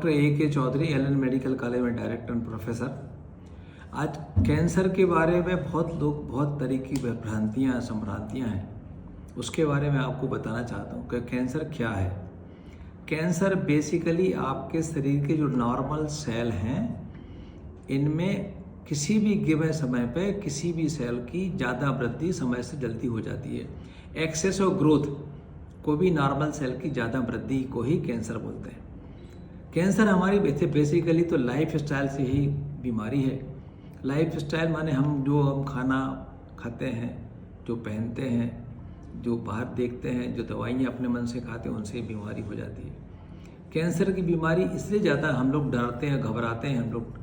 Doctor A.K. Chaudhary, Allen medical college में director and professor. आज cancer के बारे में बहुत तरह की भ्रांतियाँ संभ्रांतियाँ हैं, उसके बारे में आपको बताना चाहता हूँ कि कैंसर क्या है। कैंसर बेसिकली आपके शरीर के जो नॉर्मल सेल हैं, इनमें किसी भी गिवन समय पे किसी भी सेल की ज़्यादा वृद्धि समय से जल्दी हो जाती है। एक्सेस ऑफ ग्रोथ को भी नॉर्मल सेल की ज़्यादा वृद्धि को ही कैंसर बोलते हैं। कैंसर हमारी बेसिकली तो लाइफ स्टाइल से ही बीमारी है। लाइफ स्टाइल माने हम खाना खाते हैं, जो पहनते हैं, जो बाहर देखते हैं, जो दवाइयाँ अपने मन से खाते हैं, उनसे बीमारी हो जाती है। कैंसर की बीमारी इसलिए ज़्यादा हम लोग डरते हैं, घबराते हैं हम लोग,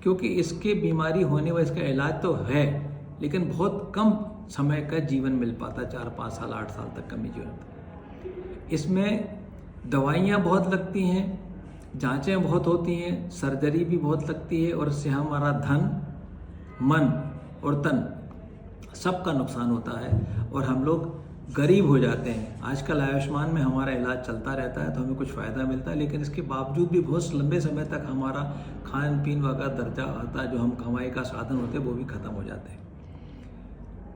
क्योंकि इसके बीमारी होने व इसका इलाज तो है, लेकिन बहुत कम समय का जीवन मिल पाता, 4-5 साल 8 साल तक कम ही जीवन। इसमें दवाइयाँ बहुत लगती हैं, जांचें बहुत होती हैं, सर्जरी भी बहुत लगती है, और इससे हमारा धन, मन और तन सबका नुकसान होता है और हम लोग गरीब हो जाते हैं। आजकल आयुष्मान में हमारा इलाज चलता रहता है तो हमें कुछ फ़ायदा मिलता है, लेकिन इसके बावजूद भी बहुत लंबे समय तक हमारा खान पीन वगैरह दर्जा आता है, जो हम कमाई का साधन होते हैं वो भी ख़त्म हो जाते हैं।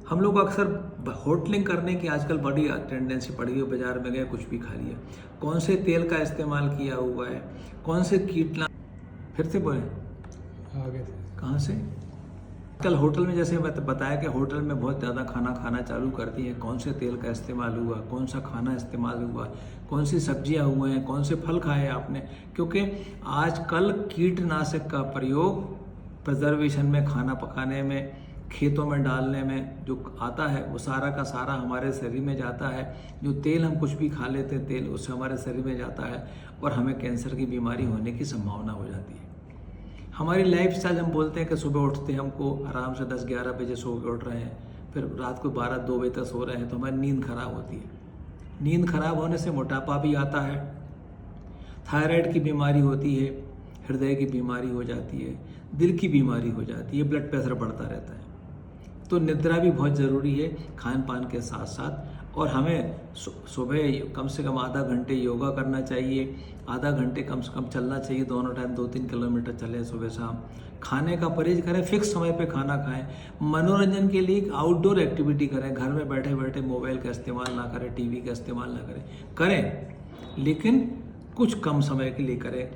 हम लोग अक्सर होटलिंग करने की आजकल बड़ी टेंडेंसी पड़ी है। बाजार में गए, कुछ भी खा लिया, कौन से तेल का इस्तेमाल किया हुआ है, कौन से कीटनाशक, फिर से बोले आगे से कहाँ से। कल होटल में जैसे मैं बताया कि होटल में बहुत ज़्यादा खाना खाना चालू करती हैं, कौन से तेल का इस्तेमाल हुआ, कौन सा खाना इस्तेमाल हुआ, कौन सी सब्जियां हुए हैं, कौन से फल खाए आपने, क्योंकि आजकल कीटनाशक का प्रयोग प्रिजर्वेशन में, खाना पकाने में, खेतों में डालने में जो आता है वो सारा का सारा हमारे शरीर में जाता है। जो तेल हम कुछ भी खा लेते हैं, तेल उससे हमारे शरीर में जाता है और हमें कैंसर की बीमारी होने की संभावना हो जाती है। हमारी लाइफ स्टाइल, हम बोलते हैं कि सुबह उठते हैं, हमको आराम से 10-11 बजे सो के उठ रहे हैं, फिर रात को 12-2 बजे तक सो रहे हैं, तो हमारी नींद खराब होती है। नींद खराब होने से मोटापा भी आता है, थायराइड की बीमारी होती है, हृदय की बीमारी हो जाती है, दिल की बीमारी हो जाती है, ब्लड प्रेशर बढ़ता रहता है। तो निद्रा भी बहुत ज़रूरी है खान पान के साथ साथ, और हमें सुबह कम से कम आधा घंटे योगा करना चाहिए, आधा घंटे कम से कम चलना चाहिए, दोनों टाइम 2-3 किलोमीटर चलें सुबह शाम। खाने का परहेज करें, फिक्स समय पे खाना खाएं। मनोरंजन के लिए आउटडोर एक्टिविटी करें, घर में बैठे बैठे मोबाइल का इस्तेमाल ना करें, टीवी का इस्तेमाल ना करें, लेकिन कुछ कम समय के लिए करें।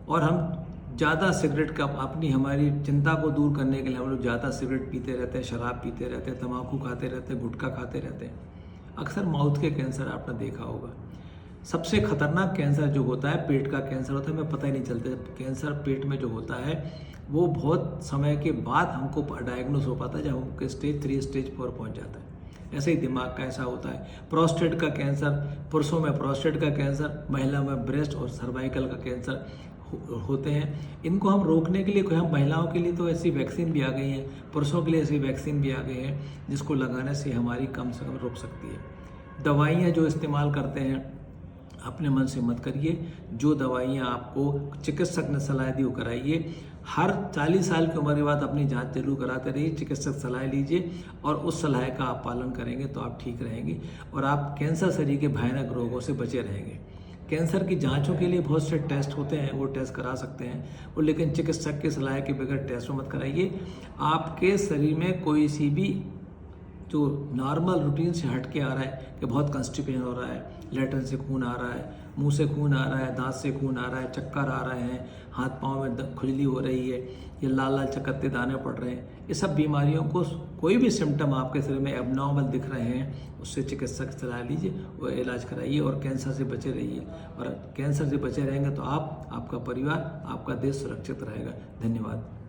और हम ज़्यादा सिगरेट का हमारी चिंता को दूर करने के लिए हम लोग ज़्यादा सिगरेट पीते रहते हैं, शराब पीते रहते हैं, तम्बाकू खाते रहते हैं, गुटखा खाते रहते हैं। अक्सर माउथ के कैंसर आपने देखा होगा। सबसे खतरनाक कैंसर जो होता है पेट का कैंसर होता है, हमें पता ही नहीं चलता। कैंसर पेट में जो होता है वो बहुत समय के बाद हमको डायग्नोस हो पाता है, जब हमको स्टेज 3 स्टेज 4 पहुंच जाता है। ऐसे ही दिमाग का ऐसा होता है। प्रोस्टेट का कैंसर, पुरुषों में प्रोस्टेट का कैंसर, महिला में ब्रेस्ट और सर्वाइकल का कैंसर होते हैं। इनको हम रोकने के लिए, हम महिलाओं के लिए तो ऐसी वैक्सीन भी आ गई है, पुरुषों के लिए ऐसी वैक्सीन भी आ गई है, जिसको लगाने से हमारी कम से कम रोक सकती है। दवाइयाँ जो इस्तेमाल करते हैं अपने मन से मत करिए। जो दवाइयाँ आपको चिकित्सक ने सलाह दी वो कराइए। हर 40 साल की उम्र के बाद अपनी जांच जरूर कराते रहिए, चिकित्सक सलाह लीजिए और उस सलाह का आप पालन करेंगे तो आप ठीक रहेंगे और आप कैंसर शरीर के भयानक रोगों से बचे रहेंगे। कैंसर की जांचों के लिए बहुत से टेस्ट होते हैं, वो टेस्ट करा सकते हैं वो, लेकिन चिकित्सक की सलाह के बगैर टेस्ट मत कराइए। आपके शरीर में कोई सी भी जो नॉर्मल रूटीन से हट के आ रहा है कि बहुत कंस्टिपेशन हो रहा है, लैट्रिन से खून आ रहा है, मुंह से खून आ रहा है, दांत से खून आ रहा है, चक्कर आ रहे हैं, हाथ पाँव में खुजली हो रही है, ये लाल लाल चकत्ते दाने पड़ रहे हैं, ये सब बीमारियों को, कोई भी सिम्टम आपके शरीर में एबनॉर्मल दिख रहे हैं, उससे चिकित्सक सलाह लीजिए और इलाज कराइए और कैंसर से बचे रहिए। और कैंसर से बचे रहेंगे तो आप, आपका परिवार, आपका देश सुरक्षित रहेगा। धन्यवाद।